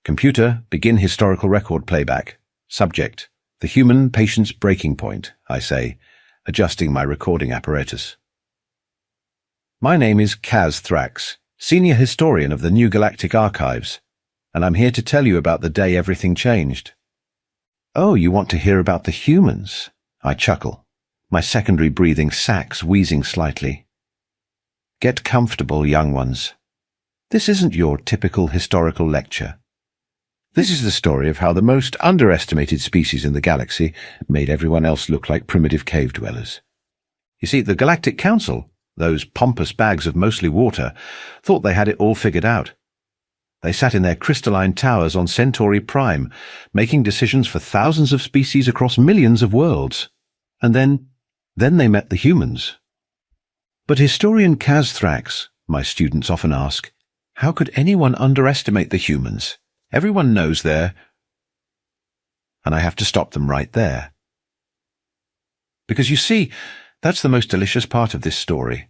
Computer, begin historical record playback. Subject, the human patience breaking point, I say, adjusting my recording apparatus. My name is Kaz Thrax, Senior Historian of the New Galactic Archives, and I'm here to tell you about the day everything changed. Oh, you want to hear about the humans? I chuckle, my secondary breathing sacs wheezing slightly. Get comfortable, young ones. This isn't your typical historical lecture. This is the story of how the most underestimated species in the galaxy made everyone else look like primitive cave dwellers. You see, the Galactic Council, those pompous bags of mostly water, thought they had it all figured out. They sat in their crystalline towers on Centauri Prime, making decisions for thousands of species across millions of worlds. And then they met the humans. But historian Kaz Thrax, my students often ask, how could anyone underestimate the humans? Everyone knows they're... And I have to stop them right there. Because you see, that's the most delicious part of this story.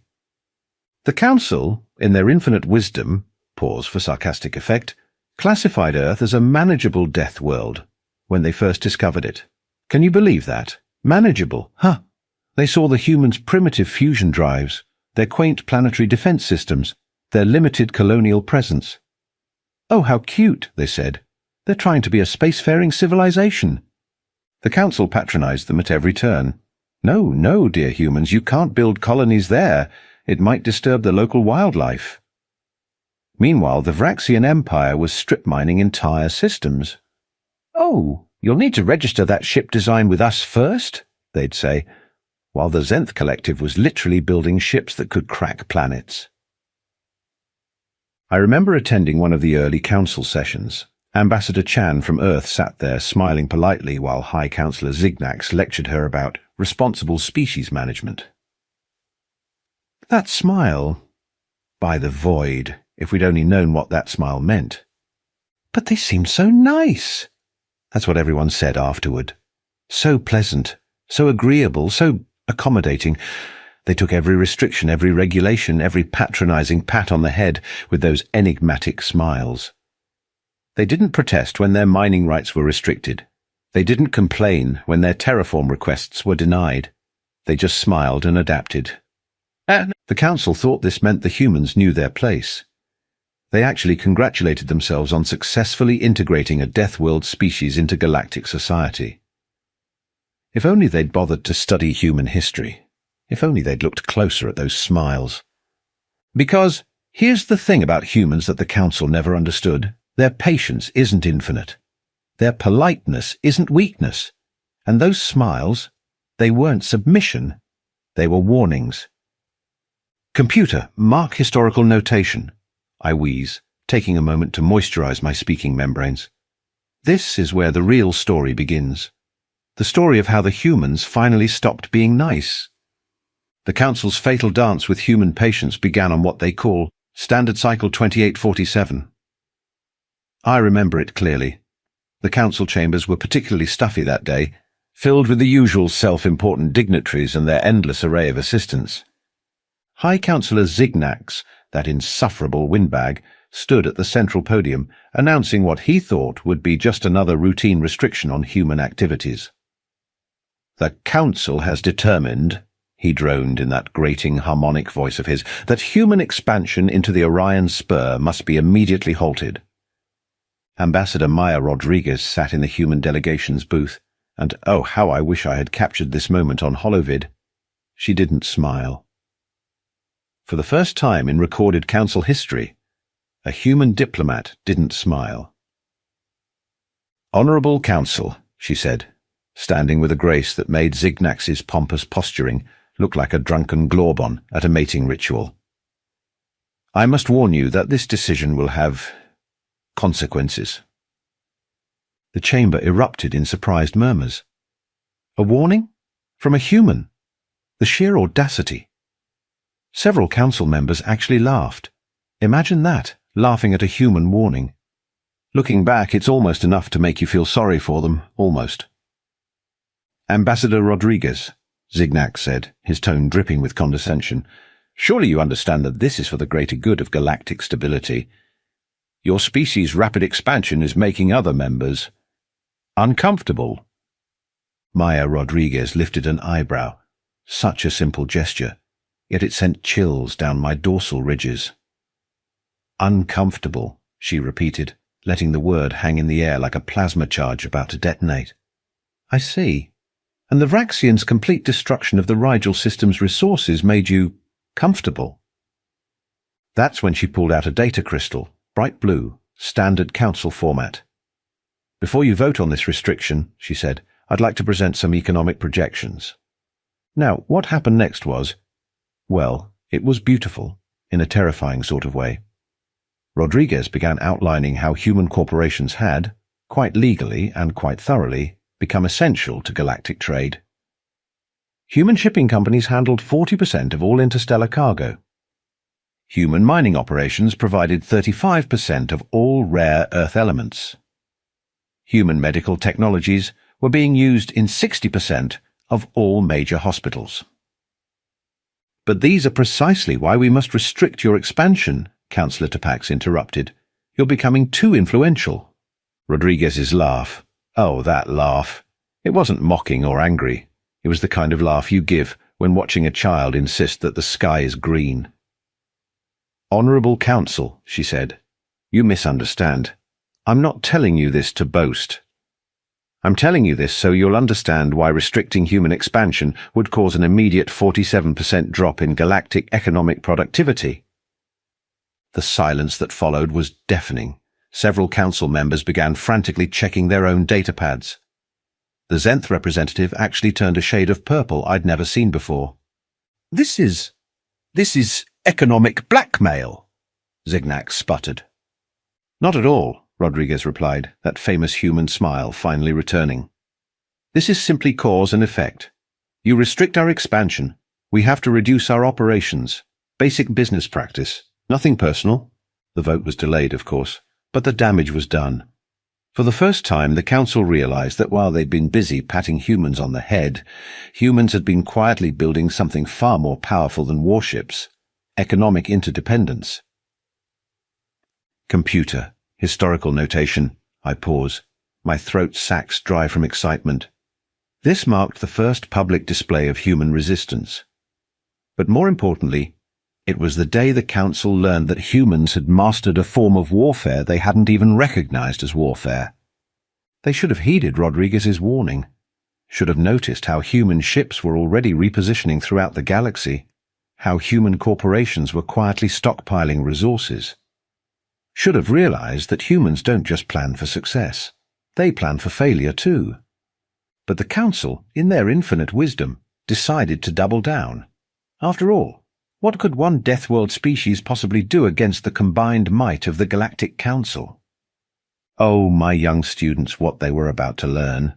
The Council, in their infinite wisdom, pause for sarcastic effect, classified Earth as a manageable death world when they first discovered it. Can you believe that? Manageable, huh? They saw the humans' primitive fusion drives, their quaint planetary defense systems, their limited colonial presence. Oh, how cute, they said. They're trying to be a spacefaring civilization. The Council patronized them at every turn. No, no, dear humans, you can't build colonies there. It might disturb the local wildlife. Meanwhile, the Vraxian Empire was strip-mining entire systems. Oh, you'll need to register that ship design with us first, they'd say, while the Zenth Collective was literally building ships that could crack planets. I remember attending one of the early council sessions. Ambassador Chan from Earth sat there smiling politely while High Councillor Zignax lectured her about responsible species management. That smile. By the void, if we'd only known what that smile meant. But they seemed so nice. That's what everyone said afterward. So pleasant, so agreeable, so accommodating. They took every restriction, every regulation, every patronizing pat on the head with those enigmatic smiles. They didn't protest when their mining rights were restricted. They didn't complain when their terraform requests were denied. They just smiled and adapted. And the Council thought this meant the humans knew their place. They actually congratulated themselves on successfully integrating a Death World species into galactic society. If only they'd bothered to study human history. If only they'd looked closer at those smiles. Because here's the thing about humans that the Council never understood. Their patience isn't infinite. Their politeness isn't weakness. And those smiles, they weren't submission. They were warnings. Computer, mark historical notation, I wheeze, taking a moment to moisturize my speaking membranes. This is where the real story begins. The story of how the humans finally stopped being nice. The Council's fatal dance with human patience began on what they call Standard Cycle 2847. I remember it clearly. The Council chambers were particularly stuffy that day, filled with the usual self-important dignitaries and their endless array of assistants. High Councillor Zignax, that insufferable windbag, stood at the central podium, announcing what he thought would be just another routine restriction on human activities. The Council has determined, he droned in that grating harmonic voice of his, that human expansion into the Orion Spur must be immediately halted. Ambassador Maya Rodriguez sat in the human delegation's booth, and oh, how I wish I had captured this moment on holovid. She didn't smile. For the first time in recorded Council history, a human diplomat didn't smile. Honourable Council, she said, standing with a grace that made Zignax's pompous posturing look like a drunken Glorbon at a mating ritual. I must warn you that this decision will have consequences. The chamber erupted in surprised murmurs. A warning? From a human? The sheer audacity. Several Council members actually laughed. Imagine that, laughing at a human warning. Looking back, it's almost enough to make you feel sorry for them, almost. Ambassador Rodriguez, Zignax said, his tone dripping with condescension, surely you understand that this is for the greater good of galactic stability. Your species' rapid expansion is making other members uncomfortable. Maya Rodriguez lifted an eyebrow. Such a simple gesture, yet it sent chills down my dorsal ridges. Uncomfortable, she repeated, letting the word hang in the air like a plasma charge about to detonate. I see. And the Vraxians' complete destruction of the Rigel system's resources made you comfortable. That's when she pulled out a data crystal, bright blue, standard council format. Before you vote on this restriction, she said, I'd like to present some economic projections. Now, what happened next was, well, it was beautiful, in a terrifying sort of way. Rodriguez began outlining how human corporations had, quite legally and quite thoroughly, become essential to galactic trade. Human shipping companies handled 40% of all interstellar cargo. Human mining operations provided 35% of all rare earth elements. Human medical technologies were being used in 60% of all major hospitals. But these are precisely why we must restrict your expansion, Councillor Tapax interrupted. You're becoming too influential. Rodriguez's laugh. Oh, that laugh. It wasn't mocking or angry. It was the kind of laugh you give when watching a child insist that the sky is green. Honourable Council, she said, you misunderstand. I'm not telling you this to boast. I'm telling you this so you'll understand why restricting human expansion would cause an immediate 47% drop in galactic economic productivity. The silence that followed was deafening. Several council members began frantically checking their own datapads. The Zenth representative actually turned a shade of purple I'd never seen before. This is economic blackmail, Zignax sputtered. Not at all, Rodriguez replied, that famous human smile finally returning. This is simply cause and effect. You restrict our expansion. We have to reduce our operations. Basic business practice. Nothing personal. The vote was delayed, of course, but the damage was done. For the first time, the council realized that while they'd been busy patting humans on the head, humans had been quietly building something far more powerful than warships. Economic interdependence. Computer. Historical notation. I pause. My throat sacks dry from excitement. This marked the first public display of human resistance. But more importantly, it was the day the Council learned that humans had mastered a form of warfare they hadn't even recognized as warfare. They should have heeded Rodriguez's warning. Should have noticed how human ships were already repositioning throughout the galaxy, how human corporations were quietly stockpiling resources. Should have realized that humans don't just plan for success. They plan for failure too. But the Council, in their infinite wisdom, decided to double down. After all, what could one Deathworld species possibly do against the combined might of the Galactic Council? Oh, my young students, what they were about to learn.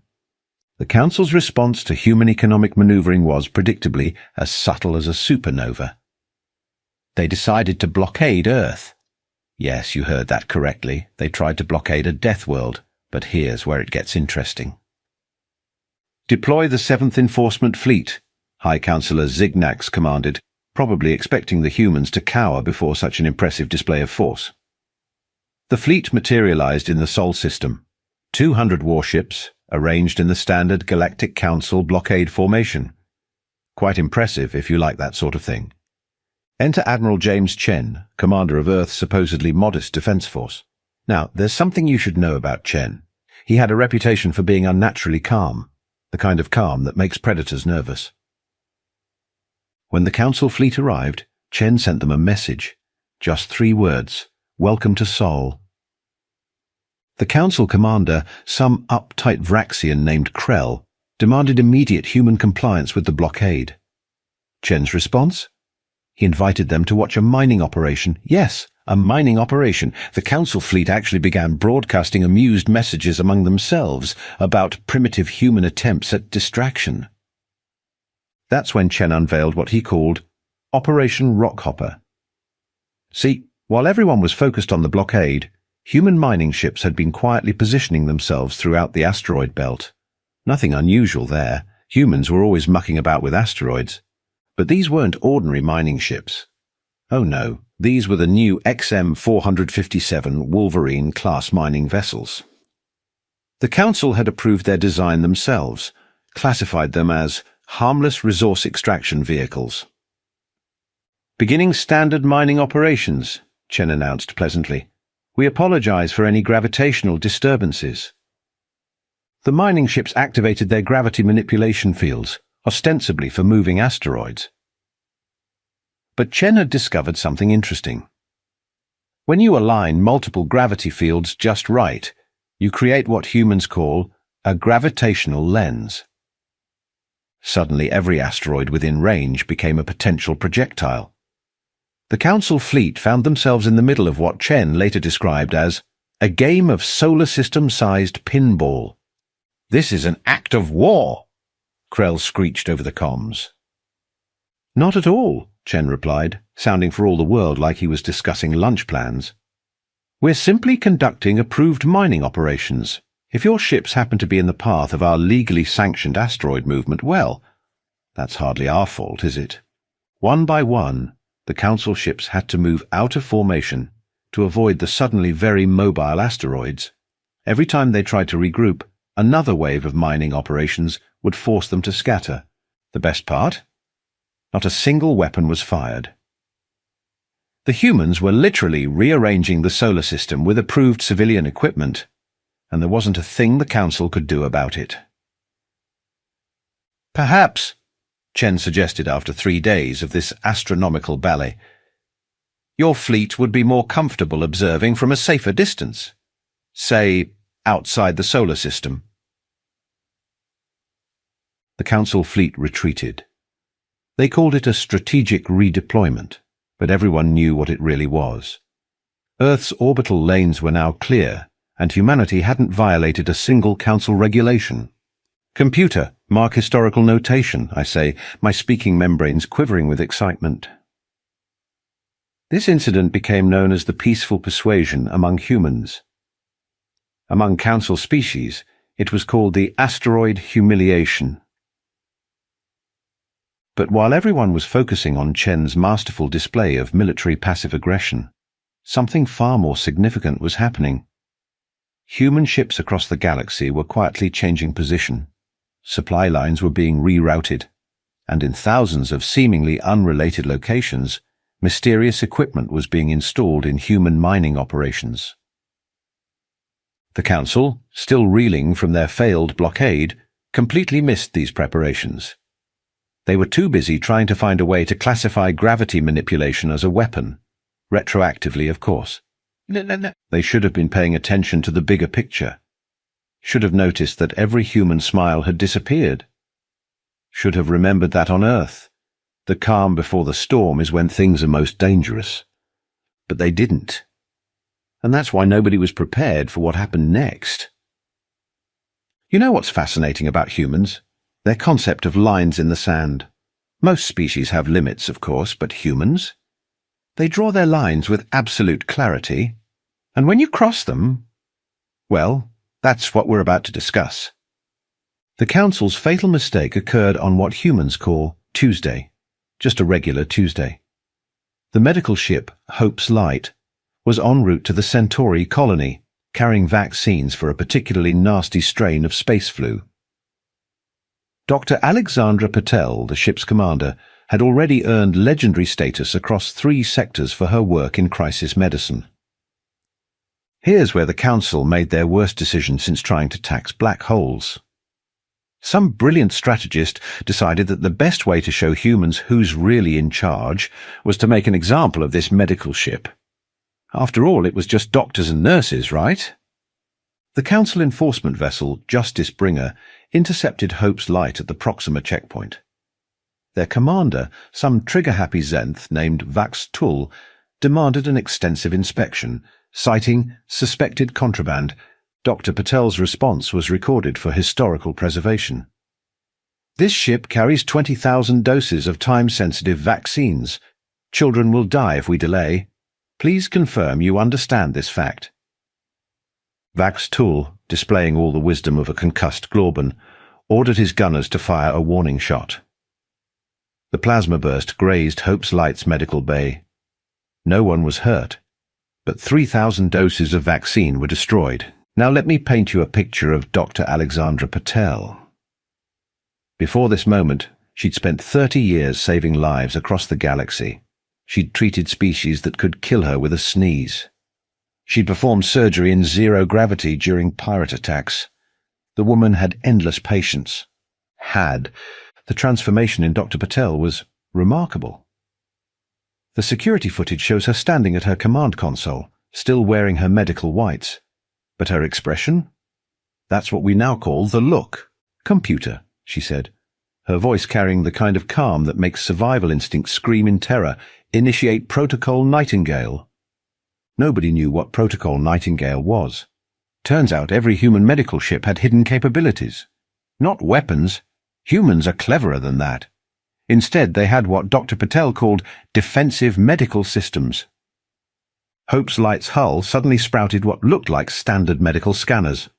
The Council's response to human economic maneuvering was, predictably, as subtle as a supernova. They decided to blockade Earth. Yes, you heard that correctly. They tried to blockade a Deathworld, but here's where it gets interesting. Deploy the 7th Enforcement Fleet, High Councillor Zignax commanded, probably expecting the humans to cower before such an impressive display of force. The fleet materialized in the Sol system. 200 warships, arranged in the standard Galactic Council blockade formation. Quite impressive if you like that sort of thing. Enter Admiral James Chen, commander of Earth's supposedly modest defense force. Now, there's something you should know about Chen. He had a reputation for being unnaturally calm, the kind of calm that makes predators nervous. When the Council fleet arrived, Chen sent them a message. Just 3 words. Welcome to Sol. The Council commander, some uptight Vraxian named Krell, demanded immediate human compliance with the blockade. Chen's response? He invited them to watch a mining operation. Yes, a mining operation. The Council fleet actually began broadcasting amused messages among themselves about primitive human attempts at distraction. That's when Chen unveiled what he called Operation Rockhopper. See, while everyone was focused on the blockade, human mining ships had been quietly positioning themselves throughout the asteroid belt. Nothing unusual there. Humans were always mucking about with asteroids. But these weren't ordinary mining ships. Oh no, These were the new XM-457 Wolverine-class mining vessels. The Council had approved their design themselves, classified them as harmless resource extraction vehicles. "Beginning standard mining operations," Chen announced pleasantly. "We apologize for any gravitational disturbances." The mining ships activated their gravity manipulation fields, ostensibly for moving asteroids. But Chen had discovered something interesting. When you align multiple gravity fields just right, you create what humans call a gravitational lens. Suddenly, every asteroid within range became a potential projectile. The Council fleet found themselves in the middle of what Chen later described as a game of solar system-sized pinball. "This is an act of war," Krell screeched over the comms. "Not at all," Chen replied, sounding for all the world like he was discussing lunch plans. "We're simply conducting approved mining operations. If your ships happen to be in the path of our legally sanctioned asteroid movement, well, that's hardly our fault, is it?" One by one, the Council ships had to move out of formation to avoid the suddenly very mobile asteroids. Every time they tried to regroup, another wave of mining operations would force them to scatter. The best part? Not a single weapon was fired. The humans were literally rearranging the solar system with approved civilian equipment, and there wasn't a thing the Council could do about it. "Perhaps," Chen suggested after 3 days of this astronomical ballet, "your fleet would be more comfortable observing from a safer distance. Say, outside the solar system." The Council fleet retreated. They called it a strategic redeployment, but everyone knew what it really was. Earth's orbital lanes were now clear, and humanity hadn't violated a single Council regulation. "Computer, mark historical notation," I say, my speaking membranes quivering with excitement. This incident became known as the peaceful persuasion among humans. Among Council species, it was called the asteroid humiliation. But while everyone was focusing on Chen's masterful display of military passive aggression, something far more significant was happening. Human ships across the galaxy were quietly changing position. Supply lines were being rerouted, and in thousands of seemingly unrelated locations, mysterious equipment was being installed in human mining operations. The Council, still reeling from their failed blockade, completely missed these preparations. They were too busy trying to find a way to classify gravity manipulation as a weapon, retroactively, of course. They should have been paying attention to the bigger picture. Should have noticed that every human smile had disappeared. Should have remembered that on Earth, the calm before the storm is when things are most dangerous. But they didn't. And that's why nobody was prepared for what happened next. You know what's fascinating about humans? Their concept of lines in the sand. Most species have limits, of course, but humans? They draw their lines with absolute clarity, and when you cross them, well, that's what we're about to discuss. The Council's fatal mistake occurred on what humans call Tuesday, just a regular Tuesday. The medical ship, Hope's Light, was en route to the Centauri colony, carrying vaccines for a particularly nasty strain of space flu. Dr. Alexandra Patel, the ship's commander, had already earned legendary status across 3 sectors for her work in crisis medicine. Here's where the Council made their worst decision since trying to tax black holes. Some brilliant strategist decided that the best way to show humans who's really in charge was to make an example of this medical ship. After all, it was just doctors and nurses, right? The Council enforcement vessel, Justice Bringer, intercepted Hope's Light at the Proxima checkpoint. Their commander, some trigger-happy Zenth named Vax Tull, demanded an extensive inspection, citing suspected contraband. Dr. Patel's response was recorded for historical preservation. "This ship carries 20,000 doses of time-sensitive vaccines. Children will die if we delay. Please confirm you understand this fact." Vax Tull, displaying all the wisdom of a concussed Glorban, ordered his gunners to fire a warning shot. The plasma burst grazed Hope's Light's medical bay. No one was hurt, but 3,000 doses of vaccine were destroyed. Now let me paint you a picture of Dr. Alexandra Patel. Before this moment, she'd spent 30 years saving lives across the galaxy. She'd treated species that could kill her with a sneeze. She'd performed surgery in zero gravity during pirate attacks. The woman had endless patience. The transformation in Dr. Patel was remarkable. The security footage shows her standing at her command console, still wearing her medical whites. But her expression? That's what we now call the look. "Computer," she said, her voice carrying the kind of calm that makes survival instincts scream in terror. "Initiate Protocol Nightingale." Nobody knew what Protocol Nightingale was. Turns out every human medical ship had hidden capabilities. Not weapons. Humans are cleverer than that. Instead, they had what Dr. Patel called defensive medical systems. Hope's Light's hull suddenly sprouted what looked like standard medical scanners.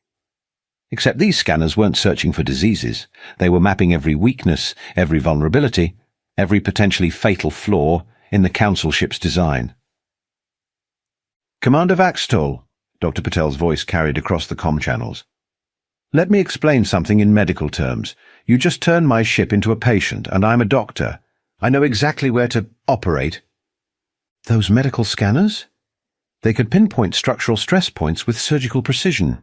Except these scanners weren't searching for diseases. They were mapping every weakness, every vulnerability, every potentially fatal flaw in the Council ship's design. "Commander Vaxtol," Dr. Patel's voice carried across the comm channels. "Let me explain something in medical terms. You just turned my ship into a patient, and I'm a doctor. I know exactly where to operate." Those medical scanners? They could pinpoint structural stress points with surgical precision.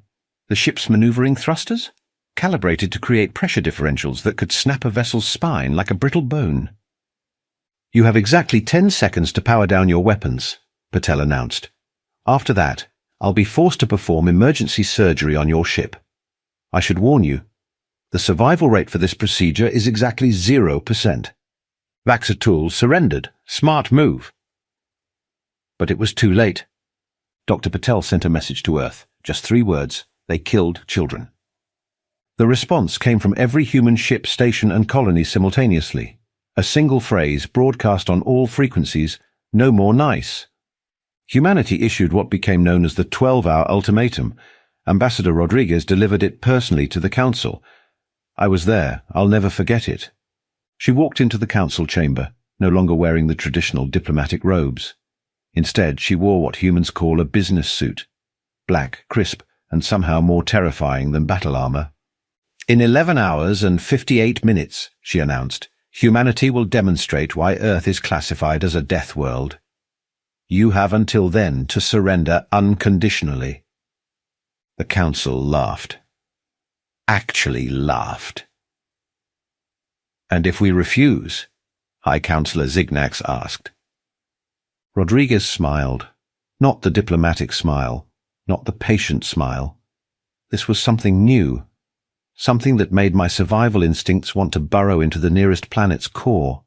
The ship's maneuvering thrusters? Calibrated to create pressure differentials that could snap a vessel's spine like a brittle bone. "You have exactly 10 seconds to power down your weapons," Patel announced. "After that, I'll be forced to perform emergency surgery on your ship. I should warn you, the survival rate for this procedure is exactly 0%. Vaxatul surrendered. Smart move." But it was too late. Dr. Patel sent a message to Earth. Just 3 words. They killed children. The response came from every human ship, station and colony simultaneously. A single phrase broadcast on all frequencies: "No more nice." Humanity issued what became known as the 12-hour ultimatum. Ambassador Rodriguez delivered it personally to the Council. I was there. I'll never forget it. She walked into the Council chamber, no longer wearing the traditional diplomatic robes. Instead, she wore what humans call a business suit. Black, crisp, and somehow more terrifying than battle armor. "In 11 hours and 58 minutes, she announced, "humanity will demonstrate why Earth is classified as a death world. You have until then to surrender unconditionally." The Council laughed. Actually laughed. "And if we refuse?" High Counselor Zignax asked. Rodriguez smiled. Not the diplomatic smile, not the patient smile. This was something new, something that made my survival instincts want to burrow into the nearest planet's core.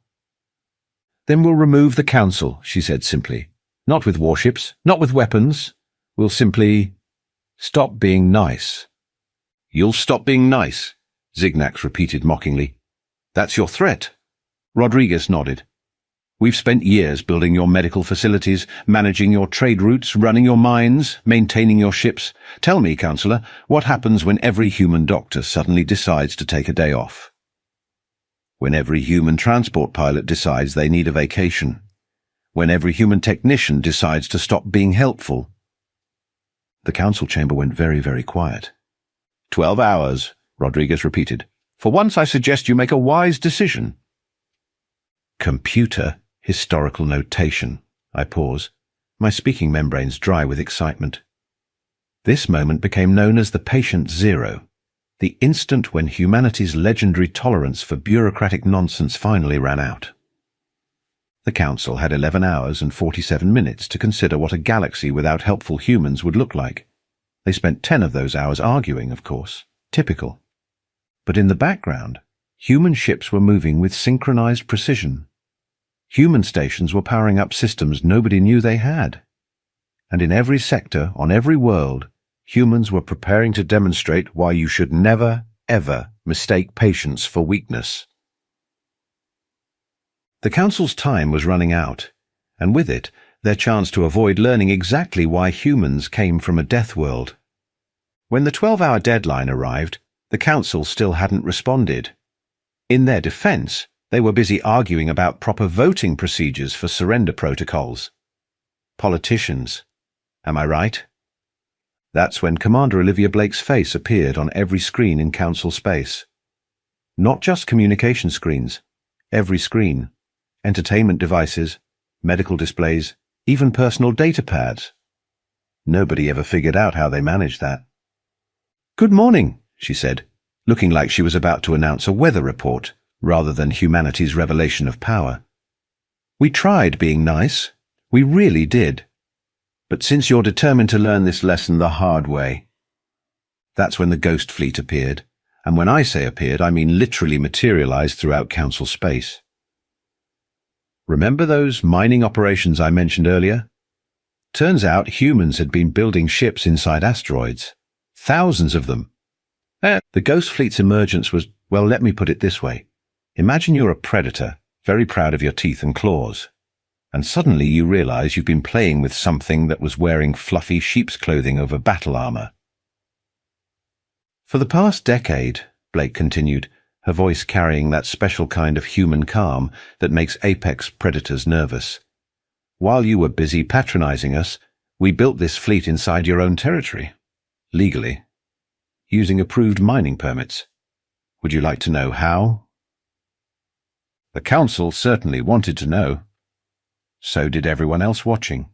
"Then we'll remove the Council," she said simply. "Not with warships, not with weapons. We'll simply stop being nice." "You'll stop being nice," Zignax repeated mockingly. "That's your threat?" Rodriguez nodded. "We've spent years building your medical facilities, managing your trade routes, running your mines, maintaining your ships. Tell me, Counselor, what happens when every human doctor suddenly decides to take a day off? When every human transport pilot decides they need a vacation? When every human technician decides to stop being helpful?" The Council chamber went very, very quiet. 12 hours, Rodriguez repeated. "For once I suggest you make a wise decision." Computer historical notation. I pause, my speaking membranes dry with excitement. This moment became known as the Patient Zero, the instant when humanity's legendary tolerance for bureaucratic nonsense finally ran out. The Council had 11 hours and 47 minutes to consider what a galaxy without helpful humans would look like. They spent 10 of those hours arguing, of course. Typical. But in the background, human ships were moving with synchronized precision. Human stations were powering up systems nobody knew they had. And in every sector, on every world, humans were preparing to demonstrate why you should never, ever mistake patience for weakness. The Council's time was running out, and with it, their chance to avoid learning exactly why humans came from a death world. When the 12-hour deadline arrived, the Council still hadn't responded. In their defense, they were busy arguing about proper voting procedures for surrender protocols. Politicians. Am I right? That's when Commander Olivia Blake's face appeared on every screen in Council space. Not just communication screens. Every screen. Entertainment devices, medical displays, even personal data pads. Nobody ever figured out how they managed that. "Good morning," she said, looking like she was about to announce a weather report rather than humanity's revelation of power. "We tried being nice. We really did. But since you're determined to learn this lesson the hard way..." That's when the Ghost Fleet appeared, and when I say appeared, I mean literally materialized throughout Council space. Remember those mining operations I mentioned earlier? Turns out humans had been building ships inside asteroids. Thousands of them. The Ghost Fleet's emergence was, well, let me put it this way. Imagine you're a predator, very proud of your teeth and claws, and suddenly you realize you've been playing with something that was wearing fluffy sheep's clothing over battle armor. "For the past decade," Blake continued, her voice carrying that special kind of human calm that makes apex predators nervous, "while you were busy patronizing us, we built this fleet inside your own territory. Legally. Using approved mining permits. Would you like to know how?" The Council certainly wanted to know. So did everyone else watching.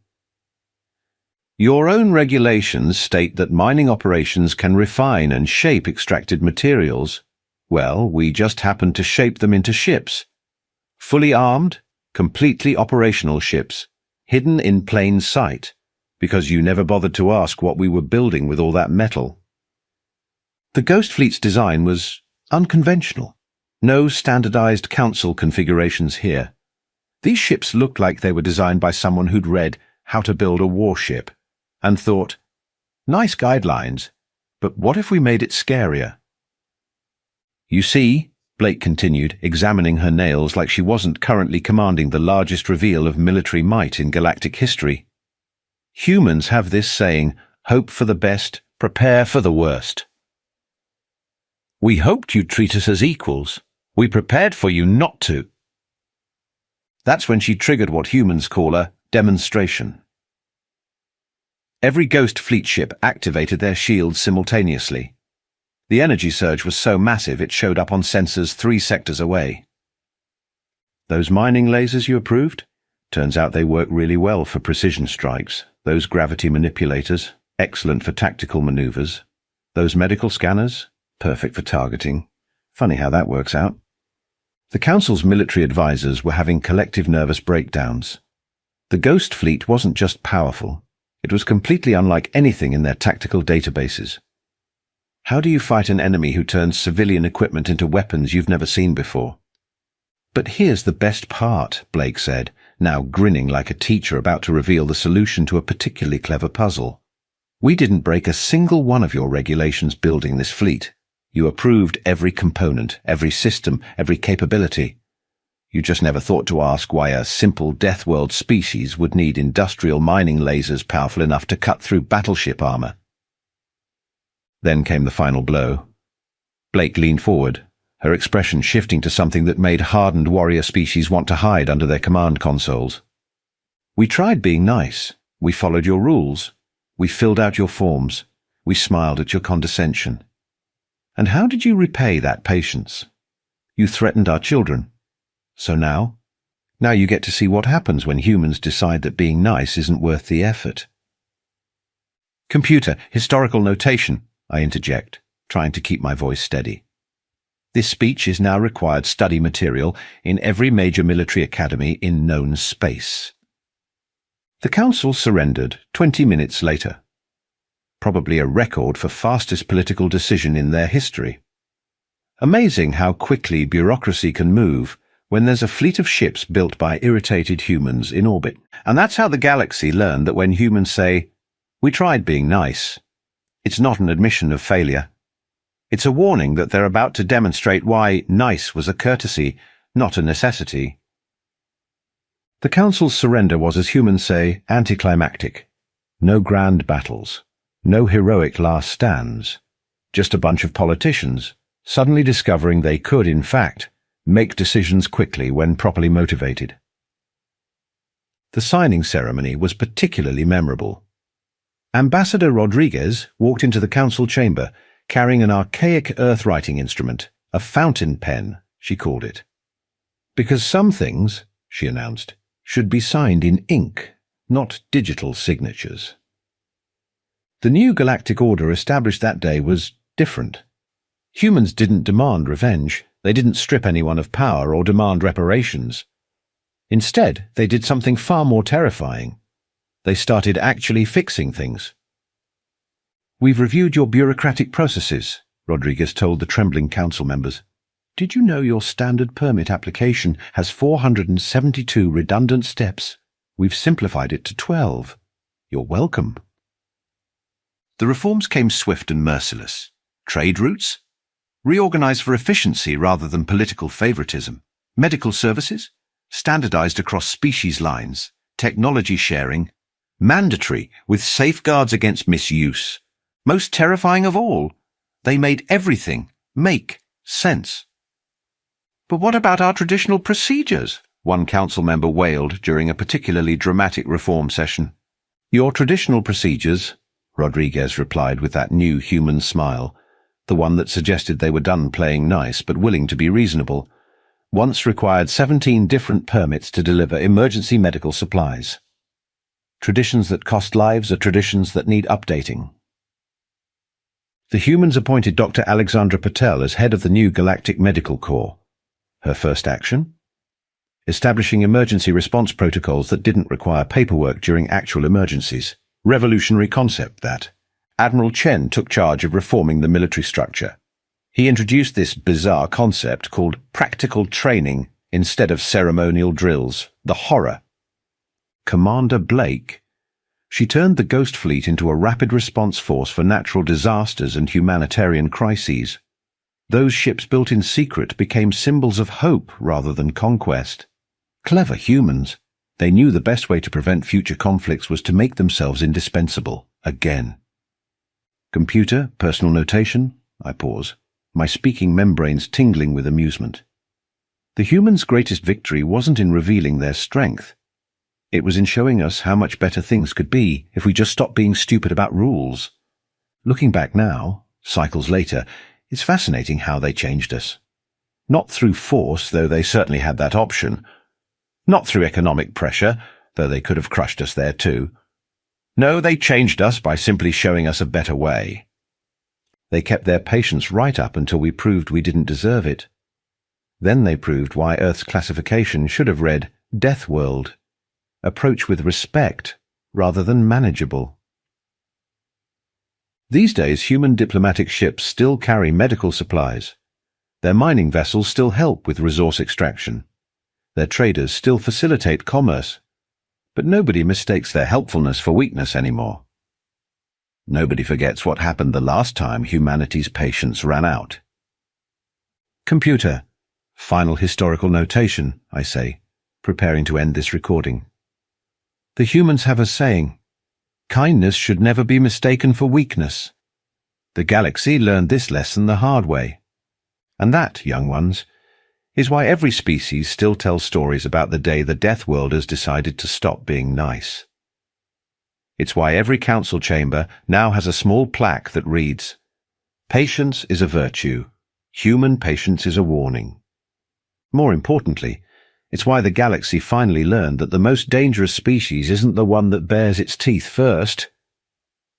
"Your own regulations state that mining operations can refine and shape extracted materials. Well, we just happened to shape them into ships. Fully armed, completely operational ships, hidden in plain sight, because you never bothered to ask what we were building with all that metal." The Ghost Fleet's design was unconventional. No standardized Council configurations here. These ships looked like they were designed by someone who'd read How to Build a Warship and thought, nice guidelines, but what if we made it scarier? "You see," Blake continued, examining her nails like she wasn't currently commanding the largest reveal of military might in galactic history. "Humans have this saying, hope for the best, prepare for the worst. We hoped you'd treat us as equals. We prepared for you not to." That's when she triggered what humans call a demonstration. Every Ghost Fleet ship activated their shields simultaneously. The energy surge was so massive it showed up on sensors 3 sectors away. "Those mining lasers you approved? Turns out they work really well for precision strikes. Those gravity manipulators, excellent for tactical maneuvers. Those medical scanners, perfect for targeting. Funny how that works out." The Council's military advisors were having collective nervous breakdowns. The Ghost Fleet wasn't just powerful, it was completely unlike anything in their tactical databases. How do you fight an enemy who turns civilian equipment into weapons you've never seen before? "But here's the best part," Blake said, now grinning like a teacher about to reveal the solution to a particularly clever puzzle. "We didn't break a single one of your regulations building this fleet. You approved every component, every system, every capability. You just never thought to ask why a simple Deathworld species would need industrial mining lasers powerful enough to cut through battleship armor." Then came the final blow. Blake leaned forward, her expression shifting to something that made hardened warrior species want to hide under their command consoles. "We tried being nice. We followed your rules. We filled out your forms. We smiled at your condescension. And how did you repay that patience? You threatened our children. So now you get to see what happens when humans decide that being nice isn't worth the effort." "Computer, historical notation," I interject, trying to keep my voice steady. "This speech is now required study material in every major military academy in known space." The Council surrendered 20 minutes later. Probably a record for fastest political decision in their history. Amazing how quickly bureaucracy can move when there's a fleet of ships built by irritated humans in orbit. And that's how the galaxy learned that when humans say, "We tried being nice," it's not an admission of failure. It's a warning that they're about to demonstrate why nice was a courtesy, not a necessity. The Council's surrender was, as humans say, anticlimactic. No grand battles. No heroic last stands. Just a bunch of politicians, suddenly discovering they could, in fact, make decisions quickly when properly motivated. The signing ceremony was particularly memorable. Ambassador Rodriguez walked into the council chamber carrying an archaic earth-writing instrument, a fountain pen, she called it. Because some things, she announced, should be signed in ink, not digital signatures. The new galactic order established that day was different. Humans didn't demand revenge. They didn't strip anyone of power or demand reparations. Instead, they did something far more terrifying. They started actually fixing things. "We've reviewed your bureaucratic processes," Rodriguez told the trembling council members. "Did you know your standard permit application has 472 redundant steps? We've simplified it to 12. You're welcome." The reforms came swift and merciless. Trade routes? Reorganized for efficiency rather than political favoritism. Medical services? Standardized across species lines. Technology sharing? Mandatory, with safeguards against misuse. Most terrifying of all, they made everything make sense. "But what about our traditional procedures?" one council member wailed during a particularly dramatic reform session. "Your traditional procedures," Rodriguez replied with that new human smile, the one that suggested they were done playing nice but willing to be reasonable, once required 17 different permits to deliver emergency medical supplies. Traditions that cost lives are traditions that need updating. The Humans appointed Dr. Alexandra Patel as head of the new Galactic Medical Corps. Her first action? Establishing emergency response protocols that didn't require paperwork during actual emergencies. Revolutionary concept, that. Admiral Chen took charge of reforming the military structure. He introduced this bizarre concept called practical training instead of ceremonial drills, the horror. Commander Blake. She turned the Ghost Fleet into a rapid response force for natural disasters and humanitarian crises. Those ships built in secret became symbols of hope rather than conquest. Clever humans. They knew the best way to prevent future conflicts was to make themselves indispensable, again. Computer, personal notation, I pause, my speaking membranes tingling with amusement. The humans' greatest victory wasn't in revealing their strength. It was in showing us how much better things could be if we just stopped being stupid about rules. Looking back now, cycles later, it's fascinating how they changed us. Not through force, though they certainly had that option. Not through economic pressure, though they could have crushed us there too. No, they changed us by simply showing us a better way. They kept their patience right up until we proved we didn't deserve it. Then they proved why Earth's classification should have read Death World. Approach with respect rather than manageable. These days, human diplomatic ships still carry medical supplies. Their mining vessels still help with resource extraction. Their traders still facilitate commerce. But nobody mistakes their helpfulness for weakness anymore. Nobody forgets what happened the last time humanity's patience ran out. Computer, final historical notation, I say, preparing to end this recording. The humans have a saying, kindness should never be mistaken for weakness. The galaxy learned this lesson the hard way. And that, young ones, is why every species still tells stories about the day the Deathworlders decided to stop being nice. It's why every council chamber now has a small plaque that reads, "Patience is a virtue. Human patience is a warning." More importantly, it's why the galaxy finally learned that the most dangerous species isn't the one that bares its teeth first.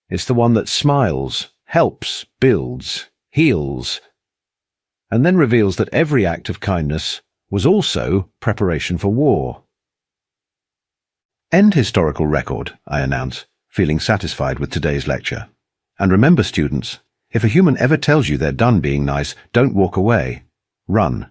It's the one that smiles, helps, builds, heals, and then reveals that every act of kindness was also preparation for war. End historical record, I announce, feeling satisfied with today's lecture. And remember, students, if a human ever tells you they're done being nice, don't walk away. Run.